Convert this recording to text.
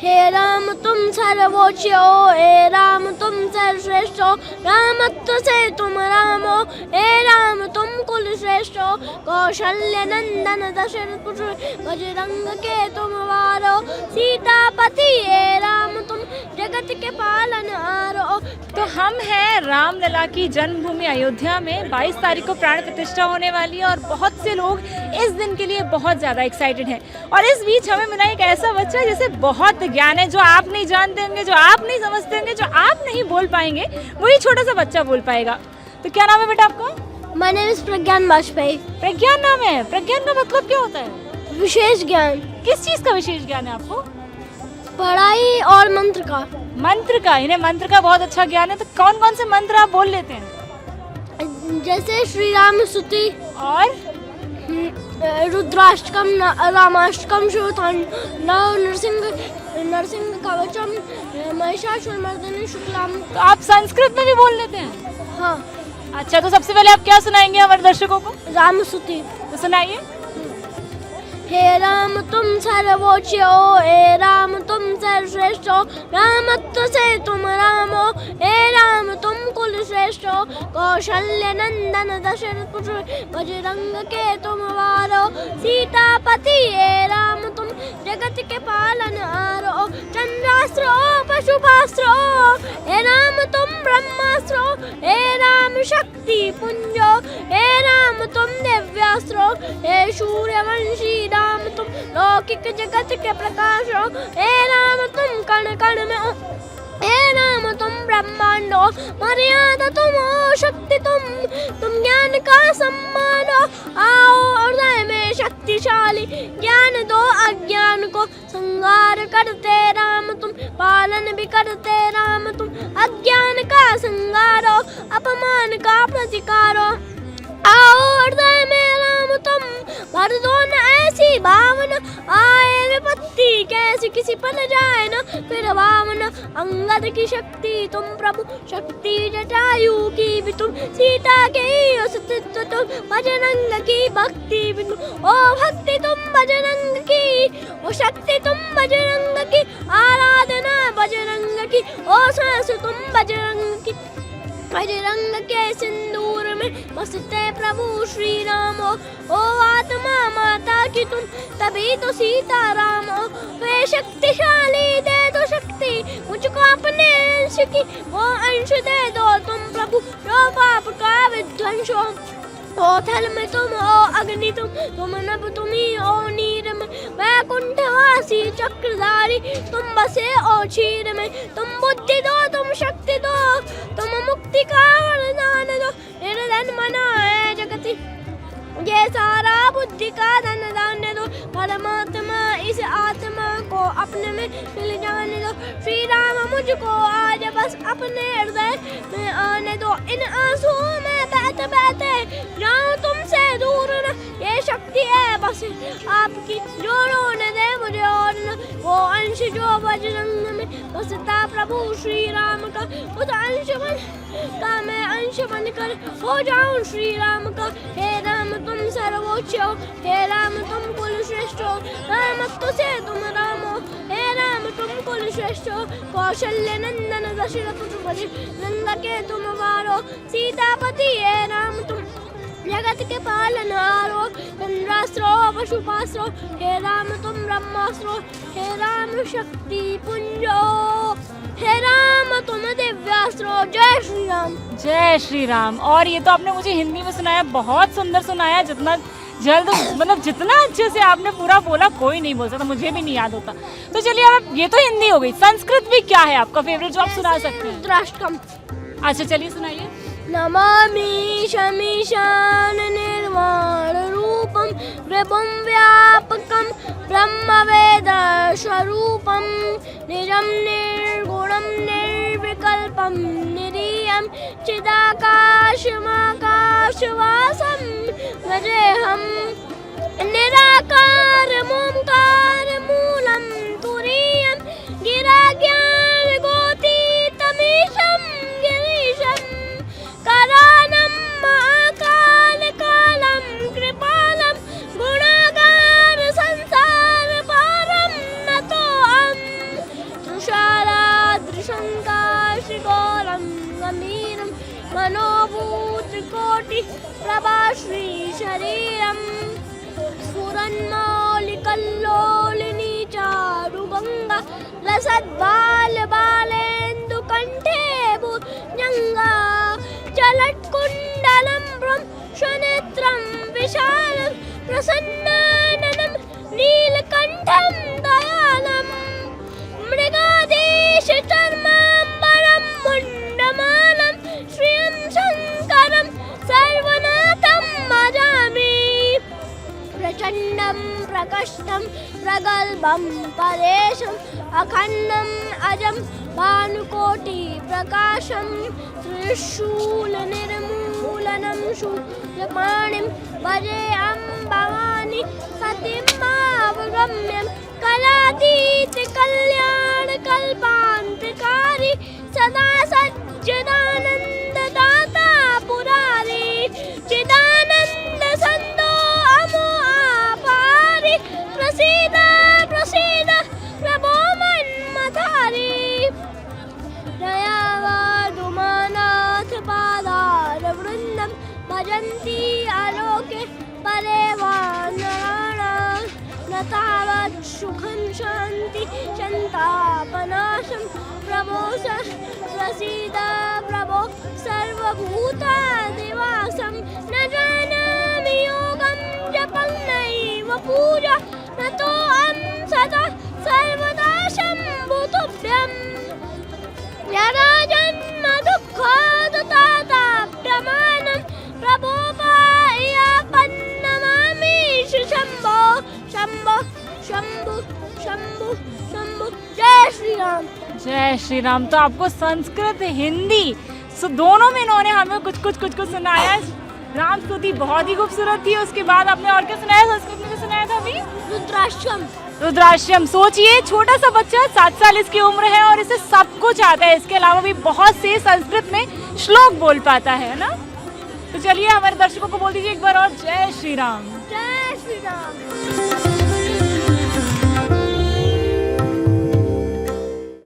हे राम तुम सर्वोच्च हो, हे राम तुम सर्वश्रेष्ठ हो, रामत्व से तुम राम हो, हे राम तुम कुल श्रेष्ठ हो, कौशल्य नंदन दशरथ पुत्र बजरंग के तुम वार हो, सीतापति हे राम तुम जगत के पालनहार हो। तो हम हैं रामलला की जन्मभूमि अयोध्या में 22 तारीख को प्राण प्रतिष्ठा होने वाली है और बहुत से लोग इस दिन के लिए बहुत ज़्यादा एक्साइटेड हैं। और इस बीच हमें मिला एक ऐसा बच्चा जिसे बहुत ज्ञान है, जो आप नहीं जानते होंगे, जो आप नहीं समझते होंगे, जो आप नहीं बोल पाएंगे, वही छोटा सा बच्चा बोल पाएगा। तो क्या नाम है बेटा आपका? My name is प्रज्ञान वाजपेयी। प्रज्ञान नाम है। प्रज्ञान का मतलब क्या होता है? विशेष ज्ञान। किस चीज़ का विशेष ज्ञान है आपको? पढ़ाई और मंत्र का। मंत्र का। इन्हें मंत्र का बहुत अच्छा ज्ञान है। तो कौन कौन से मंत्र आप बोल लेते हैं? जैसे श्री राम स्तुति और रुद्राष्टकम, रामाष्टकम, नव नरसिंह कवचम, महिषासुरमर्दिनी शुक्लाम। तो आप संस्कृत में भी बोल लेते हैं? हाँ। अच्छा, तो सबसे पहले आप क्या सुनाएंगे हमारे दर्शकों को? राम स्तुति। तो सुनाइए। हे राम तुम सर्वोच्च हो, हे राम तुम सर्वश्रेष्ठ हो, रामत्व से तुम राम हो, हे राम तुम कुल श्रेष्ठ हो, कौशल्य नंदन दशरथ पुत्र बजरंग के तुम वार हो, सीतापति हे राम तुम जगत के पालनहार हो, चंद्रास्त्र हो पशुपास्त्र हो, हे राम तुम ब्रह्मास्त्र हो, हे राम शक्ति पुंज हो, हे राम तुम दिव्यास्त्र हो, हे सूर्यवंशी राम तुम लौकिक जगत के प्रकाश हो, हे राम तुम कण कण में हो, हे राम तुम ब्रह्मांड हो, मर्यादा तुम हो, शक्ति तुम ज्ञान का सम्मान हो, आओ हृदय में शक्तिशाली ज्ञान दो अज्ञान को, संहार करते राम तुम, पालन भी करते राम तुम, अज्ञान का संहार हो, अपमान का प्रतिकार हो, आओ हृदय में राम तुम, भर दो न ऐसी भावना, आए विपत्ति कैसी किसी पर जाए न फिर भावना, अंगद की शक्ति तुम प्रभु, शक्ति जटायु की भी तुम, सीता के अस्तित्व तुम, बजरंग की भक्ति भी तुम, ओ भक्ति तुम बजरंग की, ओ शक्ति तुम बजरंग की, आराधना बजरंग की, ओ सांस तुम बजरंग की, बजरंग के सिंदूर में बसते प्रभु श्री राम हो, ओ आत्मा माता की तुम, तभी तो सीता राम हो, वे शक्तिशाली दे दो शक्ति मुझको अपने अंश की, वो अंश दे दो तुम प्रभु, जो पाप का विध्वंस हो, ओ थल में तुम हो, अग्नि तुम नभ तुम ही हो, नीर में वैकुंठवासी चक्रधारी तुम बसे ओ क्षीर में, तुम बुद्धि दो तुम शक्ति दो, तुम मुक्ति का वरदान दो, निर्धन मना है जगति ये सारा बुद्धि का धन दान दो, परमात्मा इस आत्मा को अपने में मिल जाने दो, श्री राम मुझको आज बस अपने हृदय में आने दो, इन आंसुओं में बहते बहते जाऊं तुमसे दूर न, ये शक्ति है बस आपकी, जो रोने दे मुझे और न, वो अंश जो बजरंग में बसता प्रभु श्री राम का, उस अंश बन का मैं अंश बनकर हो जाऊं श्री राम का, हे राम तुम सर्वोच्च हो, हे राम तुम कुल श्रेष्ठ हो, रामत्व से तुम राम हो, हे राम तुम कुल श्रेष्ठ हो, कौशल्य नंदन दशरथ पुत्र बजरंग के तुम वार हो, सीतापति हे राम तुम जगत के पालनहार हो, चंद्रास्त्र हो पशुपास्त्र हो, हे राम तुम ब्रह्मास्त्र हो, हे राम शक्ति पुंज हो, हे राम तुम दिव्यास्त्र हो। जय श्री राम। जय श्री राम। और ये तो आपने मुझे हिंदी में सुनाया, बहुत सुंदर सुनाया, जितना जल्द मतलब जितना अच्छे से आपने पूरा बोला कोई नहीं बोल सकता, मुझे भी नहीं याद होता। तो चलिए अब ये तो हिंदी हो गई, संस्कृत भी क्या है आपका फेवरेट जो आप सुना सकते हैं? रुद्राष्टकम। अच्छा चलिए सुनाइए। नमामि शमीशान निर्वाण रूपम विभुं व्यापकं ब्रह्मवेद स्वरूपं निजं निर्गुणं निर्विकल्पं निरीयं चिदाकाशमाकाशवासं भजेऽहं निराकारमोङ्कार मूलं तुरीयं गिराज्ञानगोतीतमीशं गिरीशं करानं महाकालकालं कृपालं गुणागार संसार पारं नतोऽहं गम्भीरं मनोभूतकोटि प्रभा श्री शरीरम् स्फुरन्मौलिकल्लोलिनी चारुगङ्गा लसद्बालबालेन्दुकण्ठे भुजङ्गा चलत्कुण्डलं ब्रह्मनेत्रं विशालं प्रसन्नाननं नीलकण्ठं दयालं मृगादेशचर्माम्बरं मुण्डमालं श्रियं शङ्करं सर्वनाथं भजामि प्रचण्डं प्रकष्टं प्रगल्भं परेशम् अखण्डम् अजं भानुकोटिप्रकाशं त्रिशूलनिर्मूलनं शूलपाणिं भजे अम्बवानि सतीं मावगम्यं कलातीतकल्याणकल्पान्तकारी सदा सच्चिदानन्ददाता पुरारी चिदानन्दसन्दो अमो आपारि प्रसीद प्रसीद प्रभो मन्मथारी दयावादुमानाथ पादारवृन्दं भजन्ति आलोके परे वा नराणां न तावत् सुखं शान्ति सन्तापनाशं प्रभो प्रसीद प्रभो सर्वभूतादिवासं न जानामि योगं जपं नैव पूजा नतोऽहं सदा सर्वदा शम्भुतुभ्यम् यदा जन्म दुःखोदताप्यमानं प्रभो पायापन्नमामि शम्भो शम्भो शम्भु शम्भु शम्भु जय श्री राम। जय श्री राम। तो आपको संस्कृत हिंदी दोनों में इन्होंने हमें कुछ सुनाया। राम स्तुति बहुत ही खूबसूरत थी। उसके बाद आपने और क्या सुनाया? संस्कृत में सुनाया था अभी रुद्राश्रम। सोचिए, छोटा सा बच्चा 7 साल इसकी उम्र है और इसे सब कुछ आता है। इसके अलावा भी बहुत से संस्कृत में श्लोक बोल पाता है ना। तो चलिए हमारे दर्शकों को बोल दीजिए एक बार और जय श्री राम। जय श्री राम।